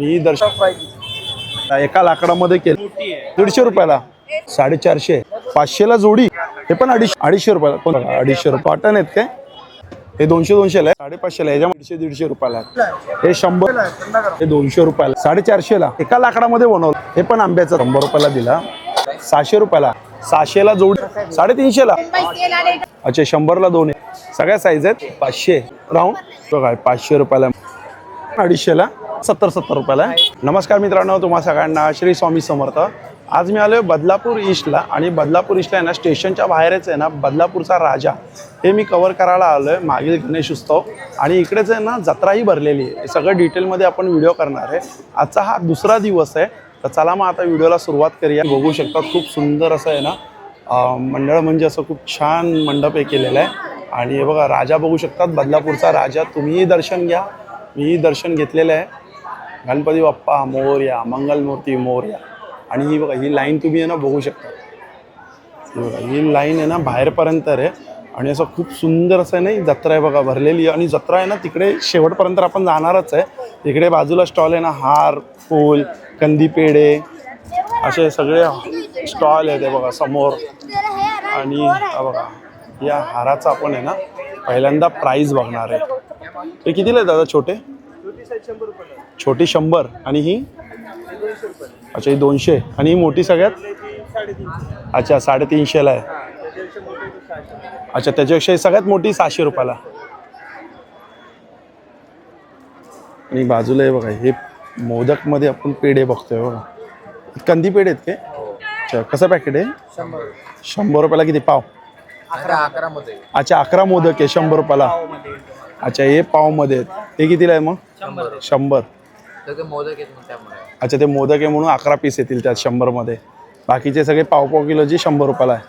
मी दर्शन एका लाकडामध्ये केलं 150 रुपयाला 450 500ला जोडी. हे पण 250 रुपयाला. कोण 250 रुपये कॉटन आहेत काय? हे 200 ला 550 ला. याच्यामध्ये 150 रुपयाला. हे 100 हे 200 रुपयाला 450 ला एका लाकडामध्ये बनवलं. हे पण आंब्याचं 100 रुपयाला दिला. 600 रुपयाला 600ला जोडी 350 ला. अच्छा 100 ला 2 आहे. सगळ्या साईज आहेत. 500 राऊंड बघा 500 रुपयाला 250 ला 70 रुपयाला. नमस्कार मित्रांनो, तुम्हा सगळ्यांना श्री स्वामी समर्थ. आज मी आलोय बदलापूर ईस्टला आणि बदलापूर ईस्टला आहे ना स्टेशनच्या बाहेरच आहे ना बदलापूरचा राजा हे मी कव्हर करायला आलोय. मागील गणेश उत्सव आणि इकडेच आहे ना जत्राही भरलेली आहे. हे सगळं डिटेलमध्ये आपण व्हिडिओ करणार आहे. आजचा हा दुसरा दिवस आहे. तर चला मग आता व्हिडिओला सुरुवात करूया. बघू शकता खूप सुंदर असं आहे ना मंडळ, म्हणजे असं खूप छान मंडप हे केलेलं आहे. आणि हे बघा राजा बघू शकतात, बदलापूरचा राजा. तुम्हीही दर्शन घ्या, मीही दर्शन घेतलेलं आहे. गणपती बाप्पा मोरया, मंगलमूर्ती मोरया. आणि ही बघा ही लाईन तुम्ही आहे ना बघू शकता. ही बघा ही लाईन आहे ना बाहेरपर्यंत आहे. आणि असं खूप सुंदर असं आहे ना जत्रा आहे बघा भरलेली. आणि जत्रा आहे ना तिकडे शेवटपर्यंत आपण जाणारच आहे. तिकडे बाजूला स्टॉल आहे ना हार, फूल, कंदी पेढे असे सगळे स्टॉल आहेत. हे बघा समोर. आणि बघा या हाराचा आपण आहे ना पहिल्यांदा प्राईस बघणार आहे. ते कितीला आहे दादा? छोटे छोटी 100 आणि ही अच्छा ही 200 आणि ही मोठी सगळ्यात अच्छा 350 ला आहे. अच्छा त्याच्यापेक्षा सगळ्यात मोठी 600 रुपयाला. आणि बाजूला आहे बघा हे मोदक मध्ये आपण पेढे बघतोय बघा. कंदी पेढे आहेत काय? अच्छा कसं पॅकेट आहे? 100 रुपयाला. किती पाव? 11 मध्ये. अच्छा 11 मोदक आहे 100 रुपयाला. अच्छा हे पाव मध्ये आहेत. ते कितीला आहे मग? 100. अच्छा ते मोदक आहे म्हणून 11 पीस येतील त्यात 100 मध्ये. बाकीचे सगळे पाव किलोची 100 रुपयाला आहे.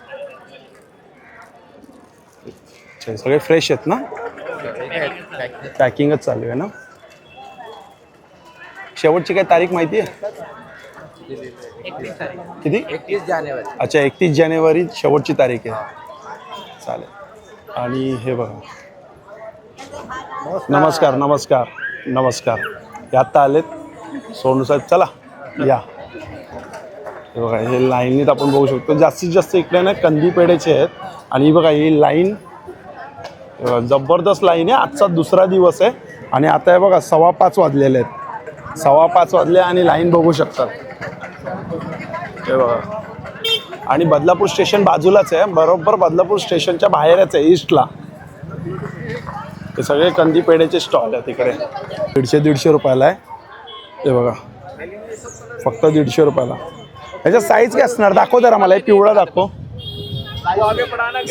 अच्छा सगळे फ्रेश आहेत ना? पॅकिंगच चालू आहे ना? शेवटची काय तारीख माहिती आहे? किती? 31 जानेवारी. अच्छा 31 जानेवारी शेवटची तारीख आहे. चालेल. आणि हे बघा नमस्कार नमस्कार नमस्कार. हे आत्ता आलेत सोनू साहेब. चला या. हे बघा हे लाईनीत आपण बघू शकतो. जास्तीत जास्त इकडे ना कंदी पेढेचे आहेत. आणि बघा ही लाईन जबरदस्त लाईन आहे. आजचा दुसरा दिवस आहे. आणि आता हे बघा 5:15 वाजलेले आहेत. 5:15 वाजले आणि लाईन बघू शकतात. हे बघा. आणि बदलापूर स्टेशन बाजूलाच आहे. बरोबर बदलापूर स्टेशनच्या बाहेरच आहे ईस्टला. ते सगळे कंदी पेढेचे स्टॉल आहेत तिकडे. 150 रुपयाला आहे. हे बघा फक्त 150 रुपयाला. ह्याच्या साईज काय असणार? दाखव जरा मला. एक पिवळा दाखव.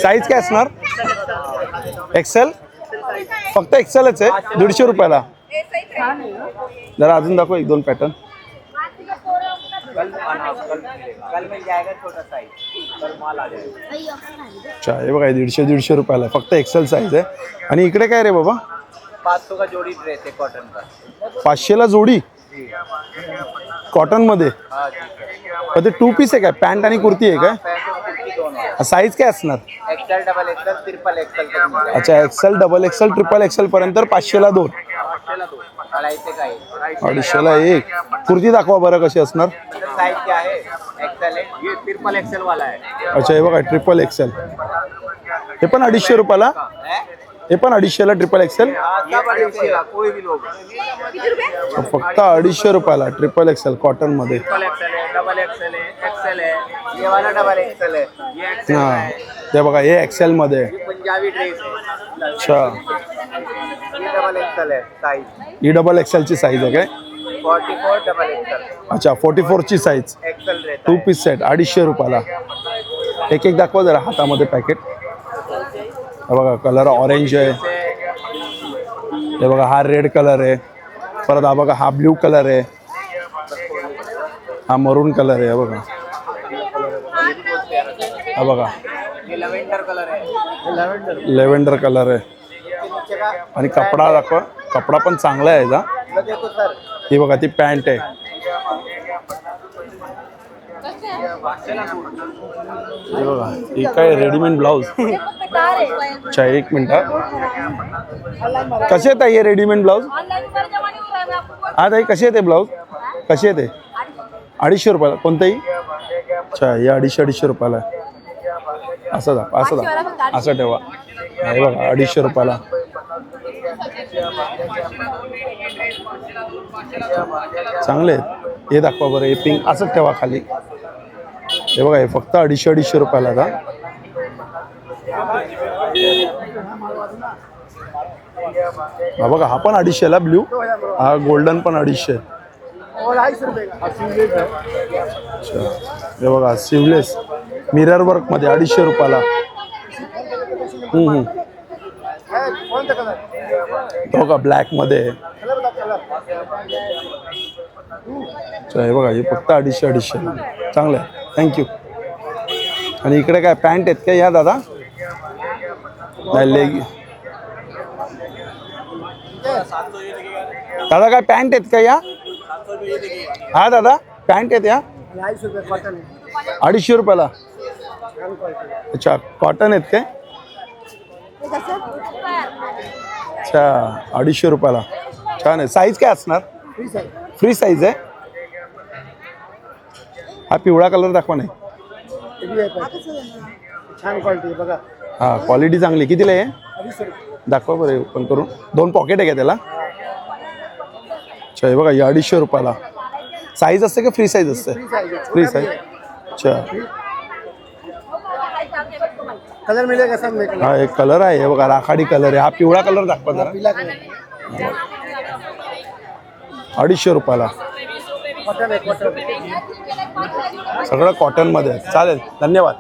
साईज काय असणार? एक्सेल. फक्त एक्सेलच आहे 150 रुपयाला. जरा अजून दाखव 1-2 पॅटर्न. अच्छा हे बघा 150 रुपयाला फक्त एक्सेल साईज आहे. आणि इकडे काय रे बाबा? 500 का जोड़ी ड्रेस है कॉटन का. 500 ला जोडी कॉटन मध्ये. ते 2 पीस आहे काय? पॅन्ट आणि कुर्ती आहे काय? साईज काय असणार? XL, double XL, triple XL. अच्छा XL, double XL, triple XL पर्यंत 500 ला 2. 250 ला 1. कुर्ती दाखवा बरं कशी असणार. साइज क्या है? एक्सेल है. ये ट्रिपल एक्सेल वाला है. अच्छा हे बघा ट्रिपल एक्सेल. हे पण 250 रुपयाला. हे पण 250 ला ट्रिपल एक्सेल. कोई भी लोग. फक्त 250 रुपयाला ट्रिपल एक्सेल कॉटन मध्ये. ट्रिपल एक्सेल है, डबल एक्सेल है, एक्सेल है. ये वाला डबल एक्सेल है. ये एक्सेल हां ते बघा हे एक्सेल मध्ये. ये पंजाबी ड्रेस है. अच्छा ये डबल एक्सेल है साइज. ही डबल एक्सेल ची साईज आहे काय? 44 डबल एक्सेल. अच्छा 44 ची साईज. एक्सेल रहता 2 पीस सेट 250 रुपयाला. एक दाखवा जरा हातामध्ये पॅकेट. हे बघा कलर ऑरेंज आहे. हे बघा हा रेड कलर आहे. परत हा बघा हा ब्ल्यू कलर आहे. हा मरून कलर आहे. बघा हा बघा ये लवेंडर कलर है. लेव्हेंडर कलर आहे. आणि कपडा दाखवा. कपडा पण चांगला आहे याचा. ये देखो सर. ही बघा ती पॅन्ट आहे. हे बघा ही काय रेडीमेड ब्लाऊज. अच्छा 1 मिनिट. कसे आहेत हे रेडीमेड ब्लाऊज? हा ताई कसे आहेत हे ब्लाऊज? कशी आहे ते 250 रुपयाला कोणतंही. अच्छा हे 250 रुपयाला आहे. असं दाखवा असं दाखवा असं ठेवा. हे बघा 250 रुपयाला. चांगले आहेत हे दाखवा बरं. हे पिंक असंच ठेवा खाली. हे बघा हे फक्त 250 रुपयाला का. हा बघा हा पण 250ला ब्ल्यू. हा गोल्डन पण 250. अच्छा हे बघा सिवलेस मिरर वर्क मध्ये 250 रुपयाला. तो का ब्लॅक मध्ये. अच्छा हे बघा हे फक्त 250 चांगलं आहे. थँक्यू. आणि इकडे काय पॅन्ट आहेत का या दादा. लेग दादा काय पॅन्ट आहेत का या. हा दादा पॅन्ट आहेत या 250 रुपयाला. अच्छा कॉटन आहेत काय. अच्छा 250 रुपयाला छान आहे. साईज काय असणार. फ्री साईज आहे. हा पिवळा कलर दाखवा नाही. छान क्वालिटी बघा. हा क्वालिटी चांगली. कितीला आहे दाखवा बरं ओपन करून. 2 पॉकेट आहे का त्याला. अच्छा हे बघा 250 रुपयाला. साईज असते का फ्री साईज असते. Free size. अच्छा कलर मिळेल सब मिळेल. हा एक कलर आहे हे बघा राखाडी कलर आहे. हा पिवळा कलर दाखवा जरा. 250 रुपयाला. सगळं कॉटन मध्ये आहे. चालेल धन्यवाद.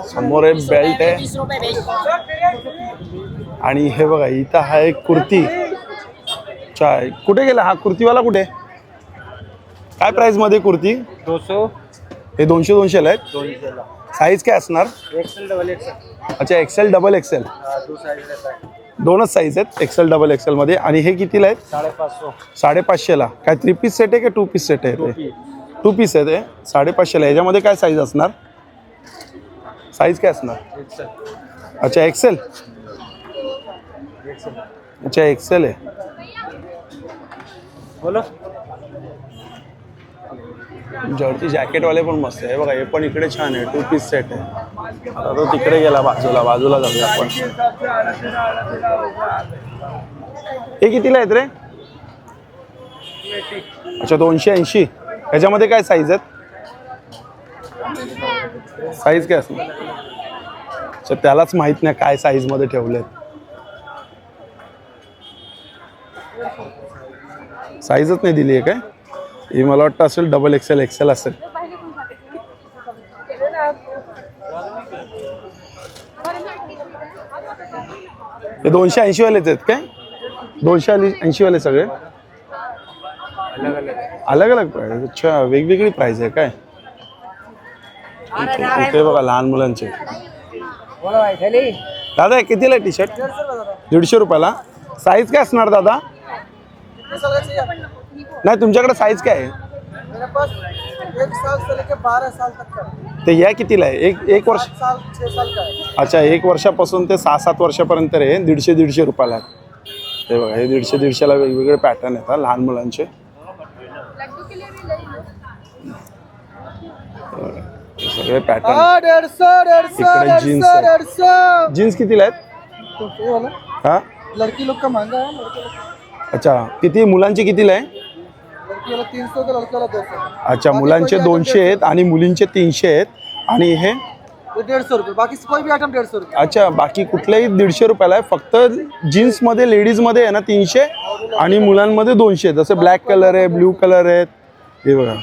समोर एक बेल्ट आहे आणि हे बघा इथं हा एक कुर्ती. अच्छा कुठे गेला हा कुर्तीवाला कुठे. काय प्राइस मध्ये कुर्ती. 200. हे 200 ला आहेत. साईज काय असणार. XL double Excel. अच्छा एक्सेल डबल एक्सेल. दोनच साईज आहेत एक्सेल डबल एक्सेल मध्ये. आणि हे कितीला आहेत. 550 ला. काय 3 पीस सेट आहे का 2 पीस सेट आहे. ते 2 पीस आहे ते 550 ला. याच्यामध्ये काय साईज असणार. साईज काय असणार. अच्छा एक्सेल. अच्छा एक्सेल आहे. बोलो. जर्सी जॅकेटवाले पण मस्त आहे बघा. हे पण इकडे छान आहे 2 पीस सेट आहे. आता तो तिकडे गेला बाजूला जाऊया आपण. हे कितीला आहेत रे. अच्छा 280. याच्यामध्ये काय साईज आहेत. साईज काय असणार. अच्छा त्यालाच माहित नाही काय साईज मध्ये ठेवलेत. साईजच नाही दिली आहे काय. ही मला वाटतं असेल डबल एक्सेल एक्सेल असेल. हे 280 वालेच आहेत काय. 280 वाले सगळे अलग अलग प्राइस. अच्छा वेगवेगळी प्राइस आहे काय. इथे बघा लहान मुलांचे. दादा हे कितीला टी शर्ट. 150 रुपयाला. साईज काय असणार दादा. नाही तुमच्याकडे साईज काय आहे. 1 साल से लेके 12 साल तक का. ते या कितीला आहे. एक वर्ष. 6 साल का है. अच्छा 1 वर्षापासून ते 6-7 वर्षापर्यंत आहे. 150 रुपयाला. हे बघा हे 150 ला वेगवेगळे पॅटर्न आहेत लहान मुलांचे. सगळे पॅटर्न. 150 जीन्स 150. जीन्स कितीला आहेत. हा लड़की लोग का महंगा है. अच्छा किती मुलांची कितीला आहे. लड़की वाला 300 तो लड़का वाला 200. अच्छा मुलांचे 200 आहेत आणि मुलींचे 300 आहेत. आणि हे 150 रुपये. बाकी कोई भी आइटम 150 रुपये. अच्छा बाकी कुठल्याही 150 रुपयाला आहे. फक्त जीन्स मध्ये लेडीज मध्ये आहे ना 300 आणि मुलांमध्ये 200. जसं ब्लॅक कलर आहे ब्ल्यू कलर आहेत. हे बघा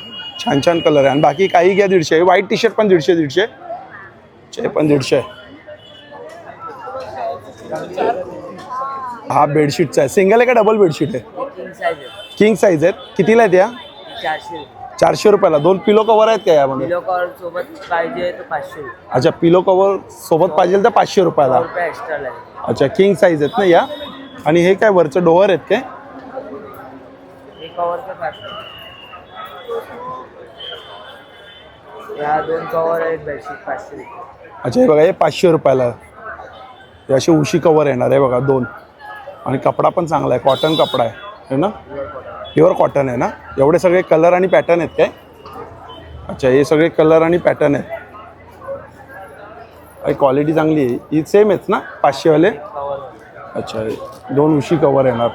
छान छान कलर आहे. आणि बाकी काही घ्या 150. व्हाईट टी शर्ट पण 150. हे पण 150 आहे. हा बेडशीटचा आहे. सिंगल आहे का डबल बेडशीट आहे. किंग साईज आहेत. कितीला आहेत या. 400 रुपयाला. 2 पिलो कवर आहेत का यामध्ये. पिलो कवर सोबत पाहिजे तो 500. अच्छा पिलो कवर सोबत पाहिजे तर 500 रुपयाला. एक्स्ट्रा लागेल. अच्छा किंग साईज आहेत ना या. आणि हे काय वरचं डोअर आहेत काय. एक कवर का 500. या 2 कवर आहेत बेडशीट 500. अच्छा हे बघा हे 500 रुपयाला. हे असे उशी कवर येणार आहे बघा 2. आणि कपडा पण चांगला आहे कॉटन कपडा आहे. आहे ना, प्युअर कॉटन आहे ना. एवढे सगळे कलर आणि पॅटर्न आहेत काय? अच्छा, हे सगळे कलर आणि पॅटर्न आहेत. क्वालिटी चांगली आहे. ही सेम आहेत ना 500 वाले? अच्छा, 2 उशी कवर येणार.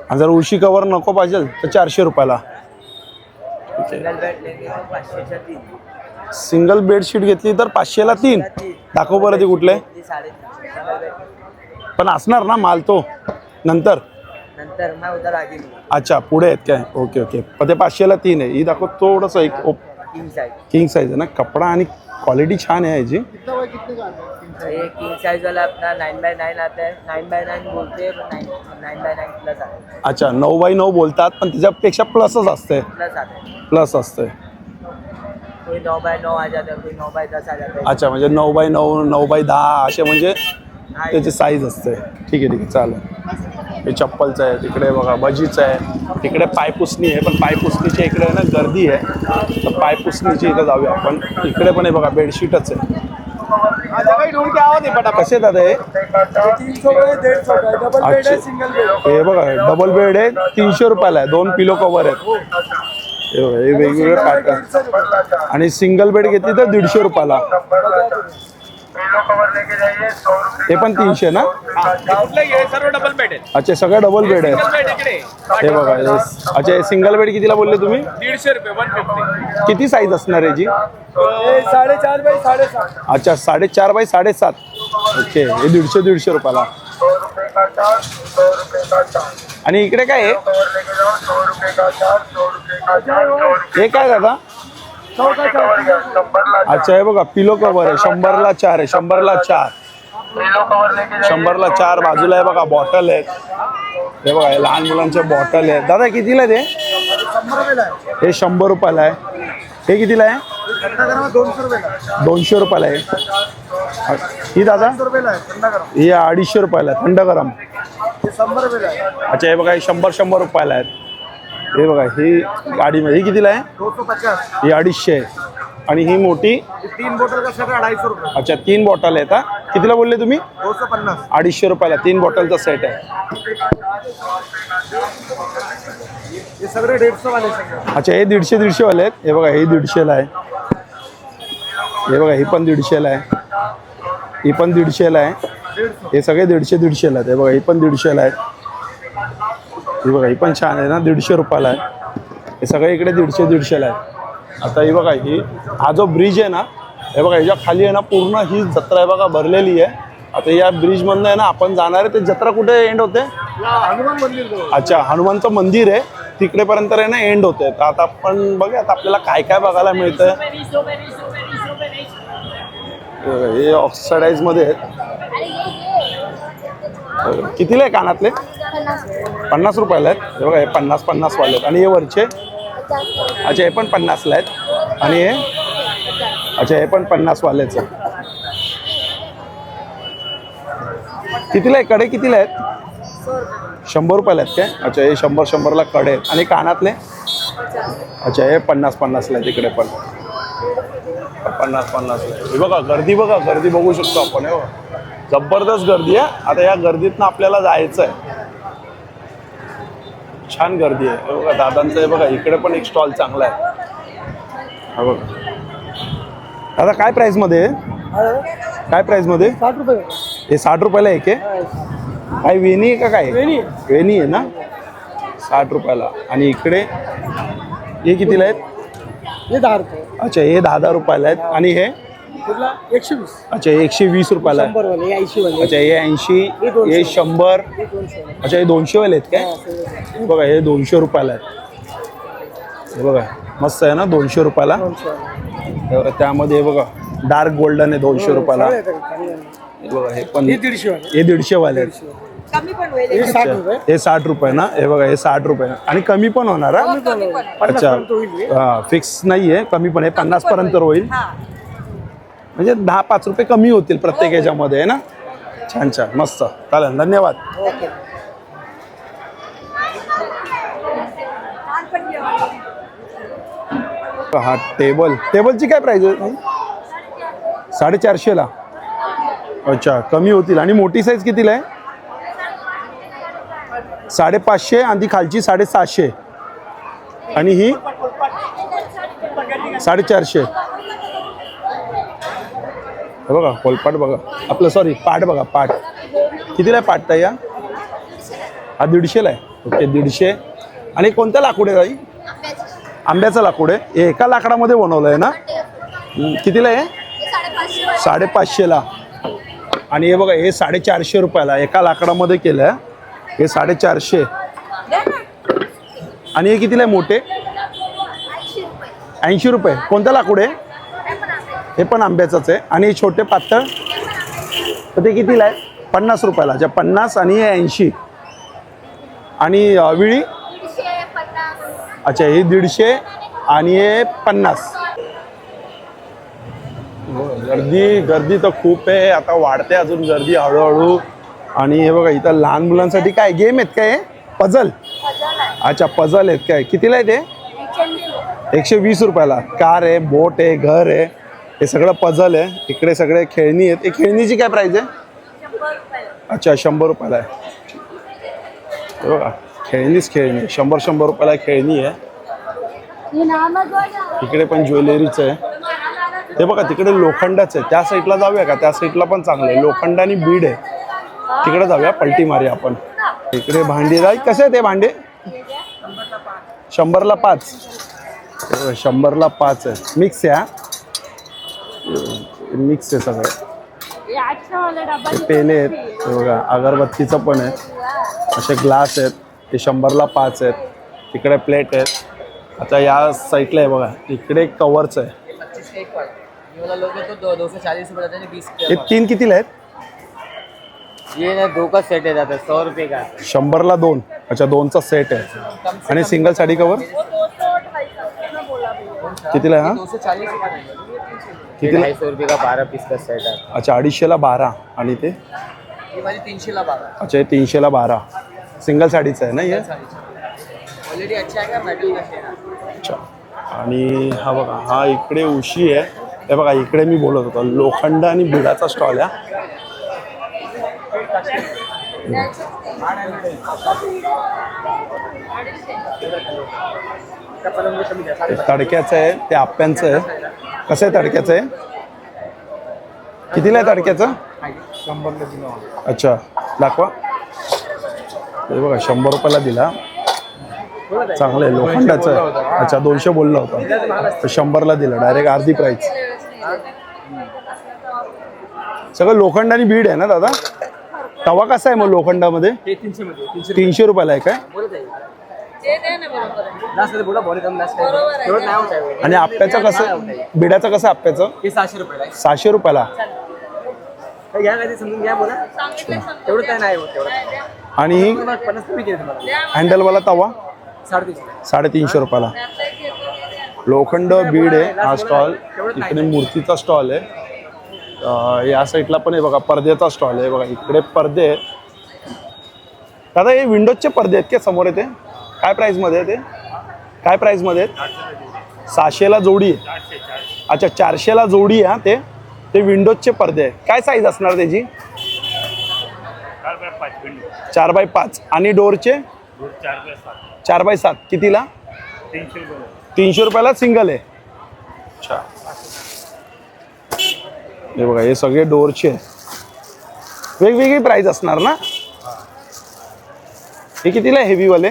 आणि जर उशी कवर नको पाहिजे तर 400 रुपयाला. सिंगल बेडशीट घेतली तर 500ला 3. दाखव बरं ते कुठले पण असणार ना माल तो नंतर. अच्छा, पुढे आहेत काय? Okay okay. पण ते 500ला 3 आहे. ही दाखव थोडंसं एक किंग साइज है ना. कपड़ा आणि क्वालिटी छान है जी. ये किंग साइज वाला अपना 9x9 आता है. 9x9 बोलते हैं, 9x9 प्लस आता है. अच्छा, 9x9 बोलतात पण त्याच्यापेक्षा प्लसच असते. प्लस आता है. प्लस असते. कोई 9x9 आ जाता है, कोई 9x10 आ जाता है. अच्छा, म्हणजे 9x9 9x10 असे म्हणजे त्याची साईज असते. ठीक आहे ठीक आहे, चालेल. हे चप्पलचं आहे. तिकडे बघा भजीचं आहे. तिकडे पायपुसणी आहे. पण पायपुसणीच्या इकडे ना गर्दी आहे, तर पायपुसणीची इथं जाऊया आपण. इकडे पण आहे बघा बेडशीटच आहे. कसे दादा हे? हे बघा डबल बेड आहे. 300 रुपयाला आहे. 2 पिलो कवर आहेत. हे वेगवेगळे पॅटर्न. आणि सिंगल बेड घेतली तर 150 रुपयाला. हे पण 300 ना? सर्व डबल बेड आहे. अच्छा, सगळं डबल बेड आहे. हे बघा. अच्छा, हे सिंगल बेड कितीला बोलले तुम्ही? 150 रुपये. 150. किती साईज असणार आहे जी? 4.5 बाय 7.5. अच्छा, 4.5 बाय 7.5. ओके. हे 150 रुपयाला. आणि इकडे काय आहे? हे काय दादा? अच्छा, हे बघा पिलो कवर आहे. 100ला 4 आहे. 100ला 4. 100ला 4. बाजूला आहे बघा बॉटल आहेत. हे बघा, हे लहान मुलांचे बॉटल आहेत. दादा कितीला आहे ते? हे 100 रुपयाला आहे. हे कितीला आहे? 200 रुपयाला आहे. ही दादा? ही 250 रुपयाला आहे. थंड गरम. अच्छा, हे बघा, हे 100 रुपयाला आहेत. हे बघा, ही गाडीमध्ये ही कितीला आहे? 250. ही 250 आहे. आणि ही मोठी 3 बॉटल का सेट 250 रुपये. अच्छा, 3 बॉटल आहेत. कितीला बोलले तुम्ही? 250. 250 रुपयाला 3 बॉटलचा सेट आहे. हे सगळे 150 वाले सगळे. अच्छा, हे 150 वाले आहेत. हे बघा, हे 150ला आहे. हे बघा, ही पण 150ला आहे. ही पण 150ला आहे. हे सगळे 150ला आहेत. हे बघा, ही पण 150ला आहेत. ही बघा, ही पण छान आहे ना. 150 रुपयाला आहे. हे सगळे इकडे 150ला आहेत. आता ही बघा, ही हा जो ब्रिज आहे ना, हे बघा, ह्याच्या खाली आहे ना पूर्ण ही जत्रा आहे बघा भरलेली आहे. आता या ब्रिजमधनं आहे ना आपण जाणार आहे. ते जत्रा कुठे एंड होते? हनुमान मंदिर. अच्छा, हनुमानचं मंदिर आहे तिकडेपर्यंत आहे ना एंड होते. तर आता आपण बघूया आता आपल्याला काय काय बघायला मिळतं. हे ऑक्सिडाईजमध्ये आहेत. कितीला आहे कानातले? 50 रुपयाला आहेत. हे बघा, हे 50 वाले आहेत. आणि हे वरचे? अच्छा, हे पण 50ला आहेत. आणि हे? अच्छा, हे पण 50 वालेच आहे. कितीला आहे कडे? कितीला आहेत? 100 रुपयाला आहेत काय? अच्छा, हे 100ला कडे आहेत. आणि कानातले? अच्छा, हे 50ला आहेत. इकडे पण 50. हे बघा गर्दी, बघा गर्दी बघू शकतो आपण. हे बघा, जबरदस्त गर्दी आहे. आता या गर्दीतनं आपल्याला जायचं आहे. छान गर्दी आहे. हे बघा दादांचं. हे बघा, इकडे पण एक स्टॉल चांगला आहे. हा बघा दादा, काय प्राईसमध्ये आहे? काय प्राईसमध्ये? 60 रुपये. हे 60 रुपयाला एक आहे. काय वेणी आहे का? काय वेणी आहे ना? 60 रुपयाला. आणि इकडे हे कितीला आहेत? हे 10 रुपये. अच्छा, हे 10 रुपयाला आहेत. आणि हे? 120. अच्छा, हे 120 रुपयाला आहे. 100 वाले, 80 वाले. अच्छा, हे 80. हे 100. अच्छा, हे 200 वाले आहेत काय? हे बघा, हे 200 रुपयाला आहेत. हे बघा, मस्त आहे ना. 200 रुपयाला. त्यामध्ये हे बघा डार्क गोल्डन आहे 200 रुपयाला. हे बघा, हे पण 150 वाले आहेत. हे 60 रुपये ना. हे बघा, हे 60 रुपये. आणि कमी पण होणार? अच्छा, हां, फिक्स नाही आहे. कमी पण आहे. 50 पर्यंत होईल. म्हणजे 10-5 रुपये कमी होतील प्रत्येक ह्याच्यामध्ये आहे ना. छान छान, मस्त. चालेल, धन्यवाद. हा टेबलची काय प्राइस आहे? 450ला. अच्छा, कमी होतील. आणि मोठी साईज कितीला आहे? 550 आणि ती खालची 750 आणि ही 450. हे बघा कोलपाट बघा आपलं, सॉरी पाट बघा, पाट कितीला आहे पाट ताई? हा 150ला आहे. ओके 150. आणि कोणत्या लाकूड आहे ताई? आंब्याचं लाकूड आहे. हे एका लाकडामध्ये बनवलं आहे ना? कितीला आहे? 550ला. आणि हे बघा हे 450 रुपयाला एका लाकडामध्ये केलं आहे. हे 450. आणि हे कितीला आहे मोठे? 80 रुपये. कोणतं लाकूड आहे? हे पण आंब्याचंच आहे. आणि हे छोटे पातळ तर ते कितीला आहे? 50 रुपयाला. अच्छा 50 आणि हे 80. आणि विळी? अच्छा हे 150 आणि हे 50. गर्दी तर खूप आहे. आता वाढते अजून गर्दी हळूहळू. आणि हे बघा इथं लहान मुलांसाठी काय गेम आहेत काय? पझल? अच्छा पझल आहेत काय? कितीला आहे ते? 120 रुपयाला. कार आहे, बोट आहे, घर आहे, हे सगळं पझल आहे. इकडे सगळे खेळणी आहेत. एक खेळणीची काय प्राइस आहे? अच्छा 100 रुपयाला आहे. हे बघा खेळणीच खेळणी 100 रुपयाला खेळणी आहे. इकडे पण ज्वेलरीचं आहे. ते बघा तिकडे लोखंडाचं आहे. त्या साईडला जाऊया का? त्या साईडला पण चांगलं आहे. लोखंड आणि बीड आहे. तिकडे जाऊया, पलटी मारूया आपण. इकडे भांडी राही. कसे आहे ते भांडे? 100ला 5. 100ला 5 आहे. मिक्स आहे. मिक्स आहे सगळं. पेले आहेत हे बघा, अगरबत्तीचं पण आहे. असे ग्लास आहेत. ते 100ला 5 आहेत. इकडे प्लेट आहेत. आता या साईडला आहे बघा, इकडे कवरचं आहे. हे 3 कितीला आहेत? ये ना 2 का सेट है जाता है 100 रुपये का. 100ला 2. अच्छा 2चा सेट आहे. आणि सिंगल साडी कवर कितीला आहे? हा 240 रुपये. कितीला? 250 रुपये का 12 पीस का सेट है. अच्छा 250ला 12. आणि ते ये वाली 300ला 12. अच्छा हे 300ला 12 सिंगल साडीचं आहे ना हे? ऑलरेडी अच्छा है का मेटल का शेड. अच्छा. आणि हा बघा हा इकडे उशी आहे. हे बघा इकडे मी बोलत होतो लोखंड आणि बिडाचा स्टॉल आहे. तडक्याचं आहे, ते आप्यांचं आहे. कसं आहे तडक्याचं आहे? कितीला आहे तडक्याचं? 100 किलो. अच्छा दाखवा. हे बघा 100 रुपयाला दिला. चांगलं आहे लोखंडाचं आहे. अच्छा 200 बोलला होता तर 100ला दिला डायरेक्ट अर्धी प्राईस. सगळं लोखंड आणि बीड आहे ना दादा? तवा कसा आहे मग लोखंडामध्ये? 300 रुपयाला आहे काय? आणि आप्याचं कसं? बिडाचं कसं आप्याचं? 700 रुपये. 600 रुपयाला. आणि हँडलवाला तवा 350 रुपयाला. लोखंड बीड आहे हा स्टॉल. इकडे मूर्तीचा स्टॉल आहे. या साईडला पण आहे बघा पडद्याचा स्टॉल आहे. बघा इकडे पडदे आहेत. दादा हे विंडोजचे पडदे आहेत का समोर? येते काय प्राईसमध्ये आहे ते? काय प्राईसमध्ये आहेत? 600ला जोडी आहे. अच्छा 400ला जोडी आहे. ते विंडोजचे पडदे आहे. काय साईज असणार त्याची? 4x5. आणि डोरचे 4x7. कितीला? 300 रुपयाला सिंगल आहे. अच्छा हे बघा हे सगळे डोरचे वेगवेगळी प्राइस असणार ना? हे कितीला आहे हेवीवाले?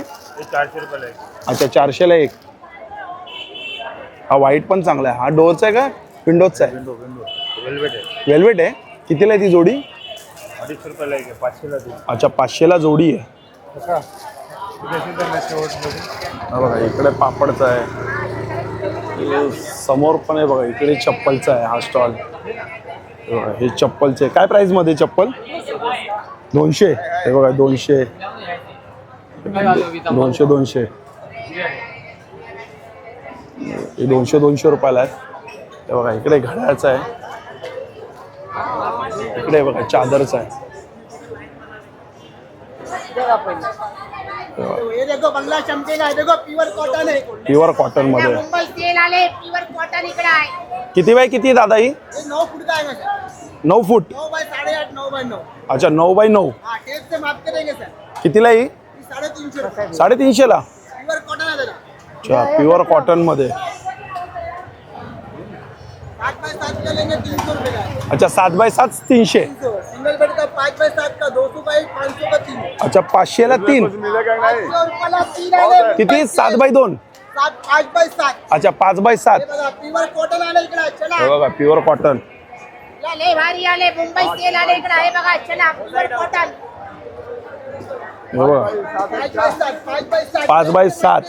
400 रुपयाला. अच्छा 400ला एक. हा व्हाईट पण चांगला आहे. हा डोरचा आहे का विंडोजचा आहे? वेल्वेट आहे. कितीला आहे ती जोडी? 250 रुपयाला आहे. 500ला. अच्छा 500ला जोडी आहे. हा बघा इकडे पापडचा आहे. समोर पण आहे बघा इकडे चप्पलचा आहे हा स्टॉल. हे चप्पलचे काय प्राइस मध्ये चप्पल? 200. हे बघा 200 200 हे 200 रुपयाला आहे. हे बघा इकडे घड्याळचं आहे. इकडे बघा चादरचं आहे. ये देखो बंगला चमकेगा, ये देखो प्योर कॉटन है. प्युअर कॉटन मध्ये. मुंबई सेल आले प्योर कॉटन इकडे आहे. किती बाय किती दादा ही? ये 9 फुट का है सर. 9 फूट. 9 बाय 8.5, 9 बाय 9. अच्छा 9x9. हाँ टेप से माप के देंगे सर. कितीला ही? ₹350. 350ला. प्युअर कॉटन आहे दादा. अच्छा, प्युअर कॉटन मध्ये. 7 बाय 7 का लेंगे 300 रुपये का है. अच्छा, 7 बाय 7 300. सिंगल बेड का 5 बाय 7 का 200 बाय 500 का 3. अच्छा, 500ला 3. 500 रुपयाला 3 आले. किती? 7 बाय 2. 5 बाय 7. अच्छा, 5 बाय 7. हे बघा प्युअर कॉटन आलं इकडे. चला हे बघा प्युअर कॉटन. लय भारी आले. मुंबई सेल आले इकडे. आहे बघा. चला प्युअर कॉटन. हे बघा 5 बाय 7. 5 बाय 7. 5 बाय 7.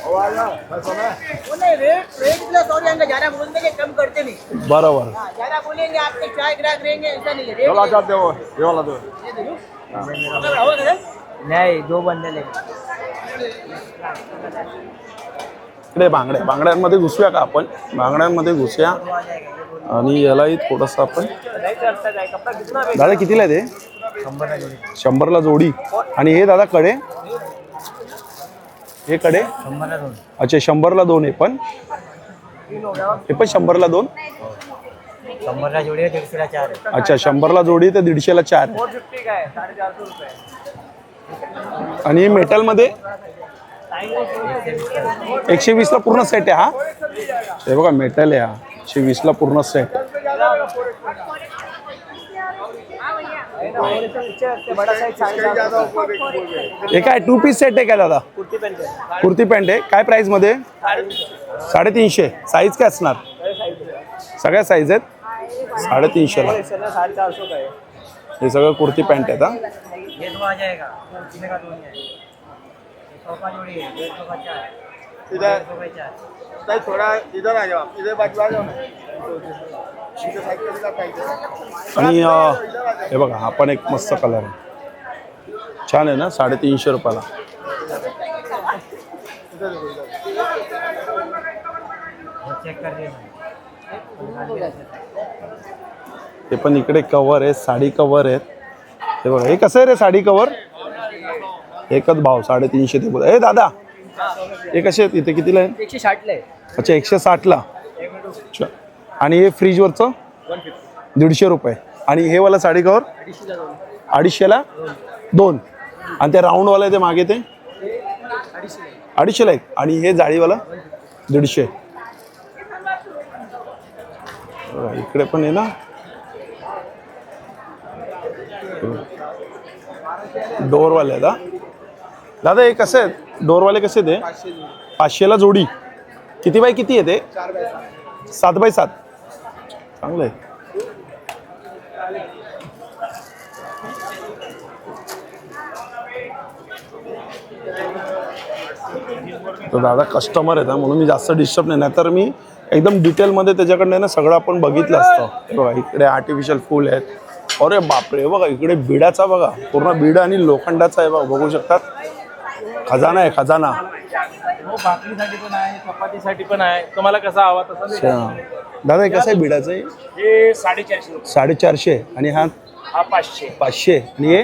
बोले रेट प्लस और आएंगे. ज्यादा बोल देंगे कम करते नहीं. बरोबर. हाँ, ज्यादा बोलेंगे आपके चाय ग्राहक रहेंगे ऐसा नहीं है. रेट नहीं 2 बंडल है. इकडे बांगड्यांमध्ये घुसूया का आपण? बांगड्यांमध्ये घुसूया आणि यालाही थोडंसं आपण. दादा कितीला आहे ते? 100ला जोडी. आणि हे दादा कडे? हे कडे? अच्छा, 100ला 2 आहे पण. हे पण 100ला 2. 100ला जोडी आहे, 150ला 4 आहे. अच्छा, 100ला जोडी तर 150ला 4. 450 का है, 450 रुपये. आणि मेटलमध्ये 120ला पूर्ण सेट आहे हा. हे बघा मेटल आहे हा. 120ला पूर्ण सेट. बड़ा साइज 450. हे काय 2 पीस सेट आहे काय दादा? कुर्ती पॅन्ट आहे. काय प्राइस मध्ये? 350. साईज काय असणार? सगळ्या साईज आहेत. 350ला. 450 का है. हे सगळं कुर्ती पॅन्ट आहेत हा. ये 2 आ जाएगा. कितने का 2 है? 100 का जोड़ी है, 150 का 4. इधर 150 का 4. ताई थोड़ा इधर आ जाओ. इधर बाजू आ जाओ ना. इधर साइड का पाहिजे. आणि हे बघा हा पण एक मस्त कलर आहे. छान आहे ना. 350 रुपयाला. चेक कर दे. हे पण इकडे कवर आहे. साडी कवर आहेत. हे बघा हे कसं आहे रे साडी कवर? एकच भाव 350 ते बोल. ए दादा हे कसे आहेत? इथे कितीला आहे? 160 ला आहे. अच्छा, 160ला. अच्छा, आणि हे फ्रीजवरचं 150 रुपये. आणि हे वाला साडी कवर 250ला 2. आणि ते राऊंडवाला आहे ते मागे ते 250ला एक. आणि हे जाळीवाला 150. इकडे पण आहे ना. डोरवाले आहेत. दादा हे कसे आहेत डोरवाले? कसे ते? 500ला जोडी. किती बाय किती आहे ते? 7 बाय 7. चांगलं आहे. तर दादा कस्टमर आहेत म्हणून मी जास्त डिस्टर्ब नाही. नाहीतर मी एकदम डिटेलमध्ये त्याच्याकडनं ना सगळं आपण बघितलं असतं. हे बघा इकडे आर्टिफिशियल फूल आहेत. अरे बापरे, बघा इकडे बिडाचा बघा पूर्ण बिड आणि लोखंडाचा आहे बघा. बघू शकतात. खजाना आहे खजाना. भाकरीसाठी पण आहे, चपातीसाठी पण आहे. तुम्हाला कसा हवा तसा. अच्छा दादा हे कसं आहे बिडाचं? हे 450 रुपये. 450. आणि हा हा 500. 500. आणि हे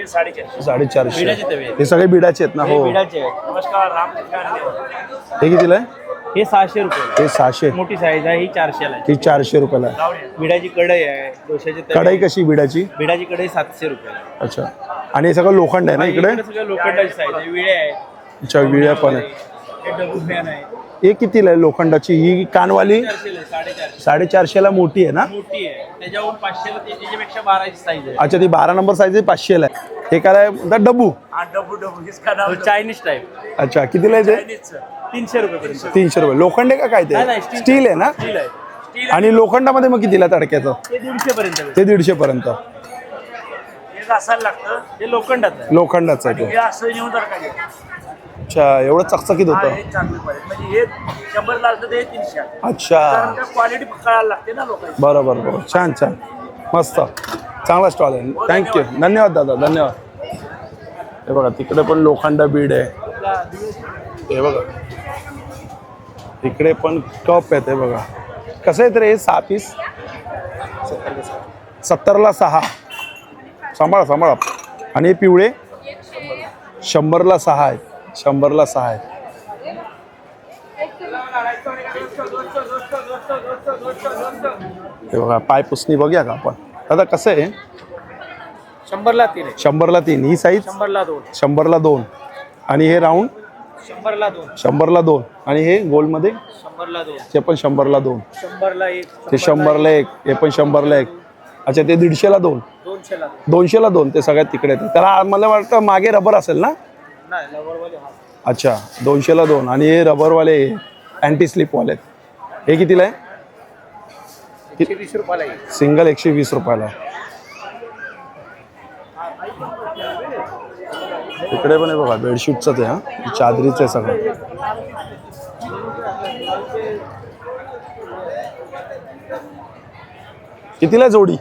450. 450. बिडाचे तवे. हे सगळे बिडाचे आहेत ना? हो. बिडाचे आहेत. नमस्कार राम देव. हे कितीला आहे? हे 600 रुपये. हे 600. मोठी साईज आहे ही 400 ला आहे. ही 400 रुपयाला आहे. बिडाची कढई आहे, डोशाची तवे. कढई कशी बिडाची? बिडाची कढई 700 रुपये. अच्छा, आणि हे सगळं लोखंड आहे ना इकडे? सगळं लोखंडाची साईज आहे. विळे आहे. अच्छा, विड्या पण आहे. हे डबल फॅन आहे. हे कितीला आहे लोखंडाची? ही कानवाली 400 ला आहे, 450. 450ला मोठी आहे ना? मोठी आहे. त्याच्याहून 500 ला त्याच्यापेक्षा 12 साईज आहे. अच्छा, ती 12 नंबर साईज आहे. 500ला आहे. हे काय म्हणतात? डब्बू. हा डबू इसका नाम चायनीज टाइप. अच्छा, कितीला आहे ते? चायनीज 300 रुपये पर्यंत. 300 रुपये. लोखंड आहे का काय नाही, ते? नाही, स्टील आहे ना? स्टील आहे. स्टील आणि लोखंडामध्ये मग कितीला तडक्याचं? ते 150 पर्यंत. ते 150 पर्यंत. हे असायला लागतं. हे लोखंडाचं आहे. लोखंडाचं आहे हे ते. असं नेऊन जर का अच्छा, एवढं चकचकीत होतं. हे चांगलं पाहिजे. म्हणजे हे 100 ला असतं ते 300. अच्छा, कारण त्या क्वालिटी कळायला लागते ना लोकांची. बरोबर बरोबर. छान छान मस्त चांगला स्टॉल आहे. थँक्यू. धन्यवाद दादा, धन्यवाद. हे बघा तिकडे पण लोखंड बीड आहे. हे बघा इकडे पण कप आहेत. हे बघा कसं आहेत रे? 6 पीस 70ला 6. सांभाळा सांभाळा. आणि हे पिवळे 100ला 6 आहेत. 100ला 6 आहेत. हे बघा पाय पुसणी बघूया का आपण? दादा कसं आहे? 100ला 3 आहे. 100ला 3. ही साईज 100ला 2. 100ला 2. आणि हे राऊंड 100ला 2. 100ला 2. आणि हे गोलमध्ये 100ला 2. ते पण 100ला 2. 100ला 1. ते 100ला 1. हे पण 100ला 1. अच्छा ते 150ला 2. 200ला 200ला 2. ते सगळ्यात तिकडे आहेत. त्याला मला वाटतं मागे रबर असेल ना. नाही लवरवाले हा. अच्छा 200ला 2. आणि हे रबरवाले अँटी स्लिपवाले आहेत. हे कितीला आहे? 120 रुपयाला आहे. सिंगल 120 रुपयाला आहे. इकडे पण आहे बघा बेडशीटचं ते. हा चादरीचं आहे सगळं. कितीला जोडी?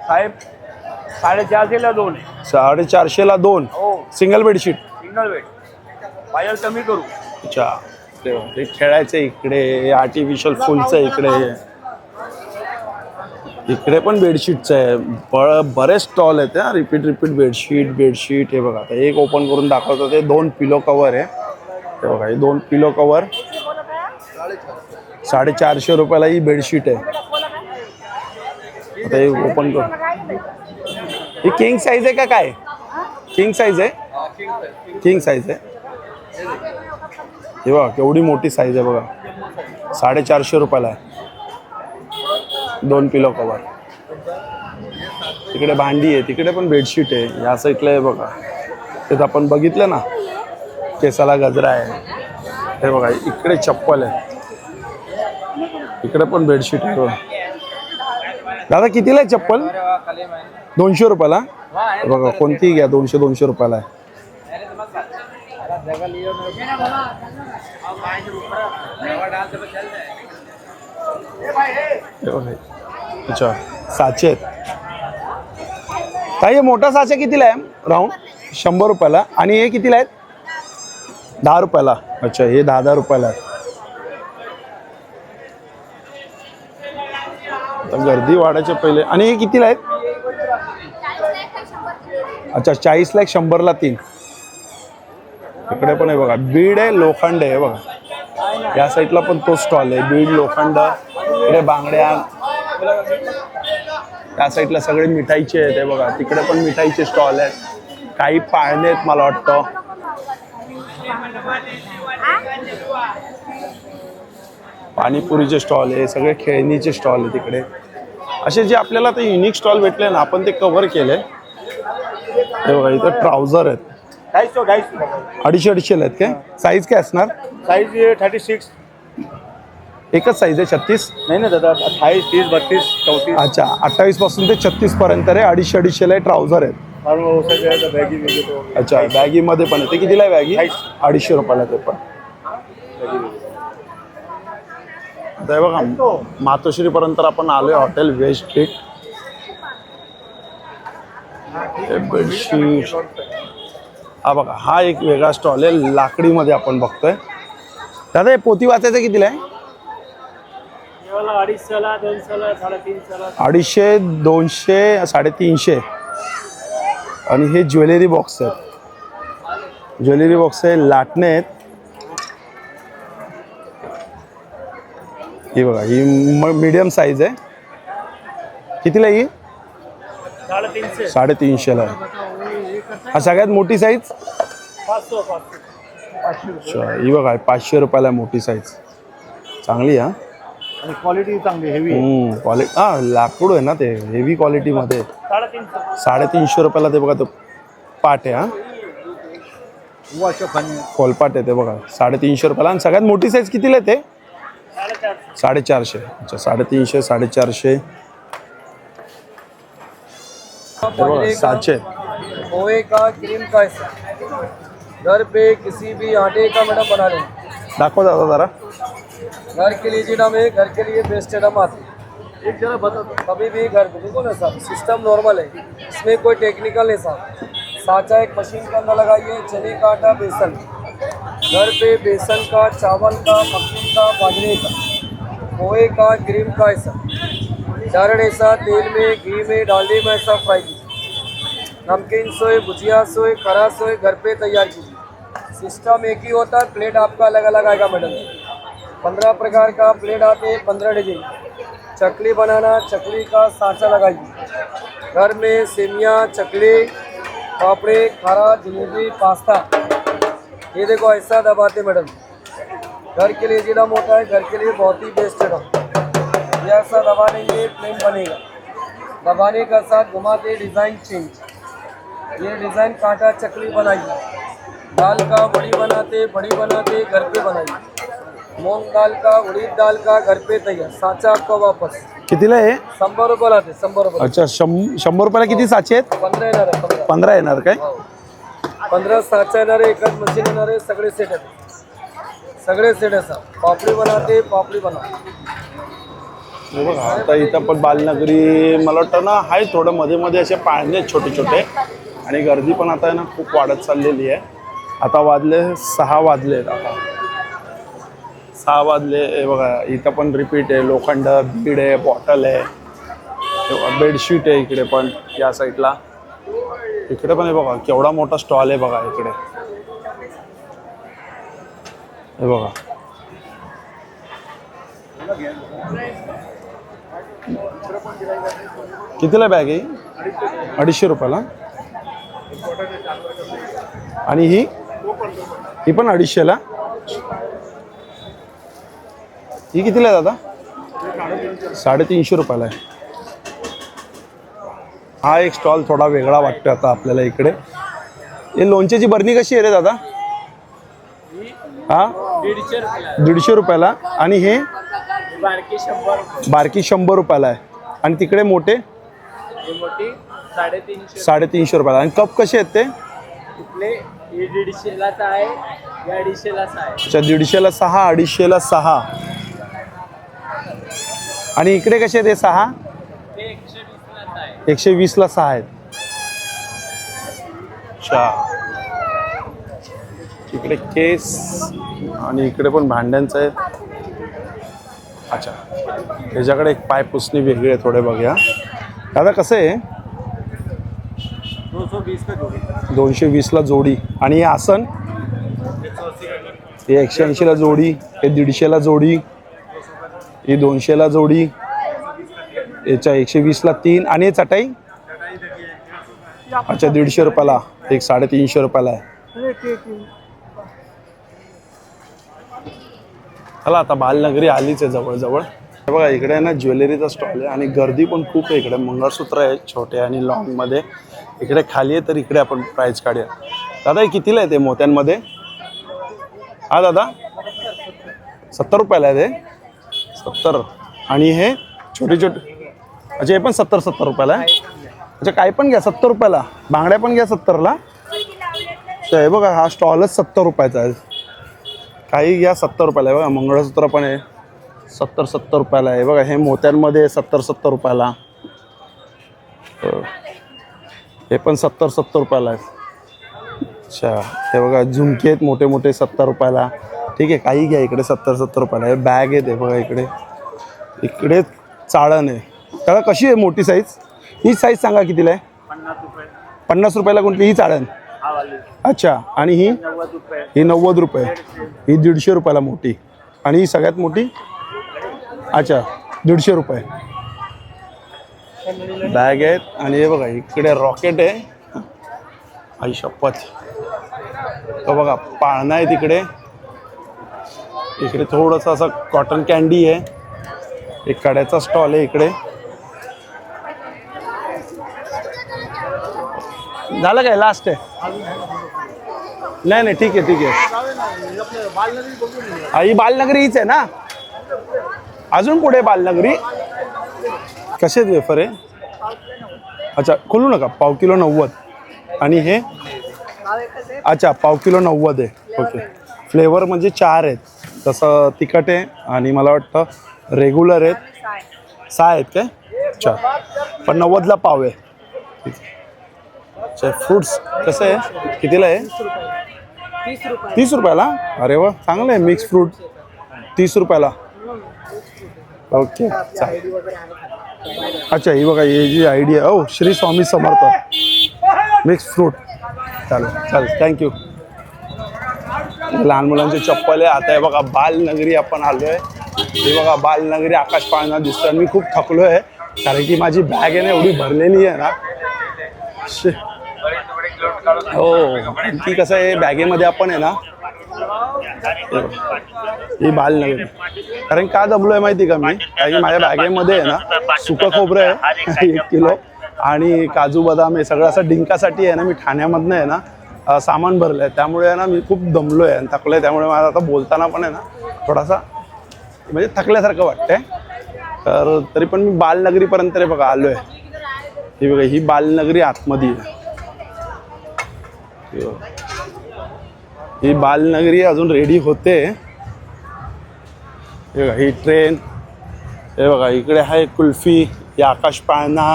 साहेब 450ला 2 आहे. 450ला 2. हो सिंगल बेडशीट. Single bed. पायल कमी करू. अच्छा ते खेळायचं इकडे, आर्टिफिशियल फुलचं इकडे. इकडे पण बेडशीटचं आहे. बरेच स्टॉल आहेत. Repeat bedsheet. हे बघा आता एक ओपन करून दाखवतो. ते 2 पिलो कवर आहे. हे बघा हे 2 पिलो कवर 450 रुपयाला ही बेडशीट आहे. आता हे ओपन करू. ही किंग साईज आहे का काय? किंग साईज आहे. किंग साईज आहे. हे बघा केवढी मोठी साईज आहे बघा. 450 रुपयाला आहे. 2 पिलो कवर. तिकडे भांडी आहे. तिकडे पण बेडशीट आहे. या साईडला आहे बघा. तेच आपण बघितलं ना केसाला गजरा आहे. हे बघा इकडे चप्पल आहे. इकडे पण बेडशीट आहे बघा. दादा कितीला आहे चप्पल? 200 रुपयाला. हे बघा कोणतीही घ्या 200 रुपयाला आहे. अच्छा साचे आहेत. हे मोठा साचे कितीला आहे? राऊंड 100 रुपयाला. आणि हे कितीला आहेत? 10 रुपयाला. अच्छा हे 10 रुपयाला आहे. आता गर्दी वाढायच्या पहिले. आणि हे कितीला आहेत? अच्छा 40ला 1, 100ला 3. इकडे पण आहे बघा बीड आहे, लोखंड आहे बघा. या साईडला पण तो स्टॉल आहे. बीड लोखंड. इकडे बांगड्या. त्या साईडला सगळे मिठाईचे आहेत. हे बघा तिकडे पण मिठाईचे स्टॉल आहेत. काही पाळणे आहेत मला वाटतं. पाणीपुरीचे स्टॉल आहे. सगळे खेळणीचे स्टॉल आहे तिकडे. असे जे आपल्याला ते युनिक स्टॉल भेटले ना आपण ते कव्हर केले. हे बघा इथं ट्राउझर आहेत. 250 आहेत काय? साईज काय असणार? साइज 36. एकच साईज आहे 36? नाही ना दादा 28, 30, 32, 34. अच्छा 28 पासून ते 36 पर्यंत आहे. 250 ला ट्राउझर आहेत. अच्छा बॅगीमध्ये पण आहे. ते कितीला आहे बॅगी? 250 रुपयाला ते पण. आता बघा मातोश्री पर्यंत आपण आलोय. Hotel West Street. बेडशीट. हा बघा हा एक वेगळा स्टॉल आहे. लाकडीमध्ये आपण बघतोय. दादा हे पोती वाचायचं कितीला आहे? 250ला 200ला 350ला. 250, 200, 350. आणि हे ज्वेलरी बॉक्स आहेत. ज्वेलरी बॉक्स आहे. लाटणे आहेत. ही बघा ही मीडियम साईज आहे. कितीला ही? 350. 350ला आहे. हा सगळ्यात मोठी साईज? 500. अच्छा ही बघा 500 रुपयाला मोठी साईज. चांगली हा. आणि क्वालिटी चांगली हेवी. क्वालिटी हा लाकूड आहे ना ते हेवी क्वालिटीमध्ये. 350. 350 रुपयाला ते बघा तो पाट आहे. हा खोलपाट आहे ते बघा 350 रुपयाला. आणि सगळ्यात मोठी साईज कितीला आहे ते? 450. अच्छा 350, 450. साचे. पोहे का क्रीम का घर पे किसी भी आटे का मैडम बना लें. दाखव दादा जरा. घर के लिए जी नाम है. घर के लिए बेस्ट एकदम आती है. एक जरा बता कभी भी घर पे देखो ना साहब सिस्टम नॉर्मल है. इसमें कोई टेक्निकल नहीं साहब. साचा एक मशीन के अंदर लगाइए. चने का आटा बेसन. घर पे बेसन का, चावल का, मक्खन का, बाजरे का, पोहे का, क्रीम का ऐसा चारण ऐसा तेल में, घी में, डालडे में ऐसा फ्राई कीजिए. नमकीन सोए, भुजिया सोए, खरा सोए घर पे तैयार कीजिए. सिस्टम एक ही होता है. प्लेट आपका अलग अलग आएगा मैडम. 15 प्रकार का प्लेट आते हैं. 15 डिजाइन. चकली बनाना, चकली का सांचा लगाइए. घर में सेमिया, चकली, पापड़े, खारा, जलेबी, पास्ता, ये देखो ऐसा दबाते मैडम। घर के लिए जितना मोटा है, घर के लिए बहुत ही बेस्ट है। ये ऐसा दबाने ये प्लेन बनेगा, दबाने का साथ घुमाते डिज़ाइन चेंज। ये डिज़ाइन कांटा चकली बनाइए, दाल का बड़ी बनाते घर पे बनाइए। मूंग दाल का, उड़ीद दाल का घर पे तैयार, साचा आपका वापस। कितीला आहे? 100 रुपयाला ते, 100 रुपये। अच्छा 100 रुपयाला किती साचे आहेत? 15 येणार आहे, 15 15 येणार काय? 15 साचा येणार आहे, एकच मशीन येणार आहे, सगळे सेट आहेत, सगळे सेट आहे सर। पापडी बनाते, पापडी बनवा। हे बघा आता इथं पण बालनगरी मला वाटतं ना आहे थोडं मध्ये मध्ये असे पाळणे आहेत छोटे छोटे, आणि गर्दी पण आता आहे ना खूप वाढत चाललेली आहे। आता वाजले 6 वाजले, आता 6 वाजले। हे बघा इथं पण रिपीट आहे, लोखंड, बीड आहे, बॉटल आहे, बेडशीट आहे इकडे पण या साईडला। इकडे पण हे बघा केवढा मोठा स्टॉल आहे बघा इकडे, हे बघा। कितीला बॅग आहे? 250 रुपयाला। आणि ही पण 250ला। ही कितीला आहे दादा? 350 रुपयाला आहे। हा एक स्टॉल थोडा वेगळा वाटतो आता आपल्याला इकडे। हे लोणच्याची बरणी कशी आहे रे दादा? हा 150 रुपयाला। आणि हे बारकी 100 रुपयाला आहे। आणि तिकडे मोठे 350 रुपयाला। आणि कप कसे आहेत ते? 150 आहे, 250 आहे। अच्छा 150ला 6, 250ला 6। आणि इकडे कसे आहेत? 6 120ला 6 आहेत। अच्छा इकडे केस आणि इकडे पण भांड्यांचं आहे। अच्छा त्याच्याकडे एक पाय पुसणी वेगळी आहे, थोडे बघूया दादा कसं आहे? 220ला जोडी। आणि हे आसन हे 180ला जोडी, हे 150ला जोडी, ही 200ला जोडी, याच्या 120ला 3। आणि हे चटाई अच्छा 150 रुपयाला, एक 350 रुपयाला आहे। चला आता बालनगरी आलीच आहे जवळजवळ। हे बघा इकडे आहे ना ज्वेलरीचा स्टॉल आहे, आणि गर्दी पण खूप आहे इकडे। मंगळसूत्र आहे छोटे आणि लॉंगमध्ये, इकडे खाली आहे, तर इकडे आपण प्राईस काढूया। दादा हे कितीला आहे ते मोत्यांमध्ये? हा दादा 70 रुपयाला आहे ते, 70। आणि हे छोटे छोटे अच्छा हे पण 70 रुपयाला आहे। अच्छा काय पण घ्या 70 रुपयाला, बांगड्या पण घ्या 70ला। तर हे बघा हा स्टॉलच 70 रुपयाचा आहे, काही घ्या 70 रुपयाला आहे। बघा मंगळसूत्र पण आहे 70 रुपयाला आहे। बघा हे मोत्यांमध्ये 70 रुपयाला, हे पण 70 रुपयाला आहे। अच्छा हे बघा झुमके आहेत मोठे मोठे 70 रुपयाला। ठीक आहे काही घ्या इकडे 70 रुपयाला। हे बॅग आहेत, हे बघा इकडे चाळण आहे। त्याला कशी आहे मोठी साईज? ही साईज सांगा कितीला आहे? 50 रुपयाला। कोणती? ही चाळण? अच्छा। आणि ही 90 रुपये, ही 150 रुपयाला मोठी। आणि ही सगळ्यात मोठी अच्छा 150 रुपये। बॅग आहेत। आणि हे बघा इकडे रॉकेट आहे, आई शपथ। तो बघा पाळणा आहे तिकडे, इकडे थोडंसं असं कॉटन कॅन्डी आहे, एक कड्याचा स्टॉल आहे इकडे। झालं काय लास्ट आहे? नाही ठीक आहे ही बालनगरी हीच आहे ना? अजून पुढे बालनगरी कसे वेफर आहे? अच्छा खोलू नका, पाव किलो 90। आणि हे अच्छा पाव किलो 90 आहे। ओके फ्लेवर म्हणजे 4 आहेत, तसं तिखट आहे आणि मला वाटतं रेग्युलर आहेत 6 आहेत काय? अच्छा पण 90ला पाव आहे। अच्छा फ्रूट्स कसं आहे कितीला आहे? 30 रुपयाला। अरे वा चांगलं आहे, मिक्स फ्रूट 30 रुपयाला। ओके अच्छा ही बघा ही जी आयडिया, ओ श्री स्वामी समर्थ मिक्स फ्रूट। चालेल थँक्यू। लहान मुलांचे चप्पल आहे। आता हे बघा बालनगरी आपण आलो आहे, हे बघा बालनगरी आकाश पाळणा दिसतोय। मी खूप थकलो आहे कारण की माझी बॅग आहे ना एवढी भरलेली आहे ना, शे. हो ती कसं आहे बॅगेमध्ये आपण आहे ना ही बालनगरी कारण का दमलोय माहिती का मी कारण की माझ्या बॅगेमध्ये आहे ना सुकं खोबरं आहे 1 किलो आणि काजू बदाम हे सगळं असं डिंकासाठी आहे ना मी ठाण्यामधनं आहे ना सामान भरलं आहे त्यामुळे आहे ना मी खूप दमलो आहे आणि थकलो आहे त्यामुळे मला आता बोलताना पण आहे ना थोडासा म्हणजे थकल्यासारखं वाटतंय तर तरी पण मी बालनगरीपर्यंत रे बघा आलो आहे ही बघा ही बालनगरी आतमध्ये आहे ही बालनगरी अजून रेडी होते हे बघा ही ट्रेन हे बघा इकडे आहे कुल्फी ही आकाश पाळणा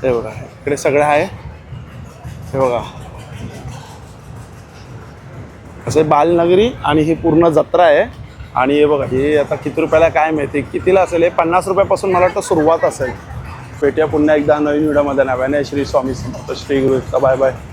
हे बघा इकडे सगळं आहे हे बघा असं बालनगरी आणि ही पूर्ण जत्रा आहे आणि हे बघा हे आता किती रुपयाला काय माहिती कितीला असेल हे 50 रुपयापासून मला वाटतं सुरुवात असेल भेटूया पुन्हा एकदा नवीन व्हिडिओमध्ये नव्याने श्री स्वामी समर्थ श्री गुरु बाय बाय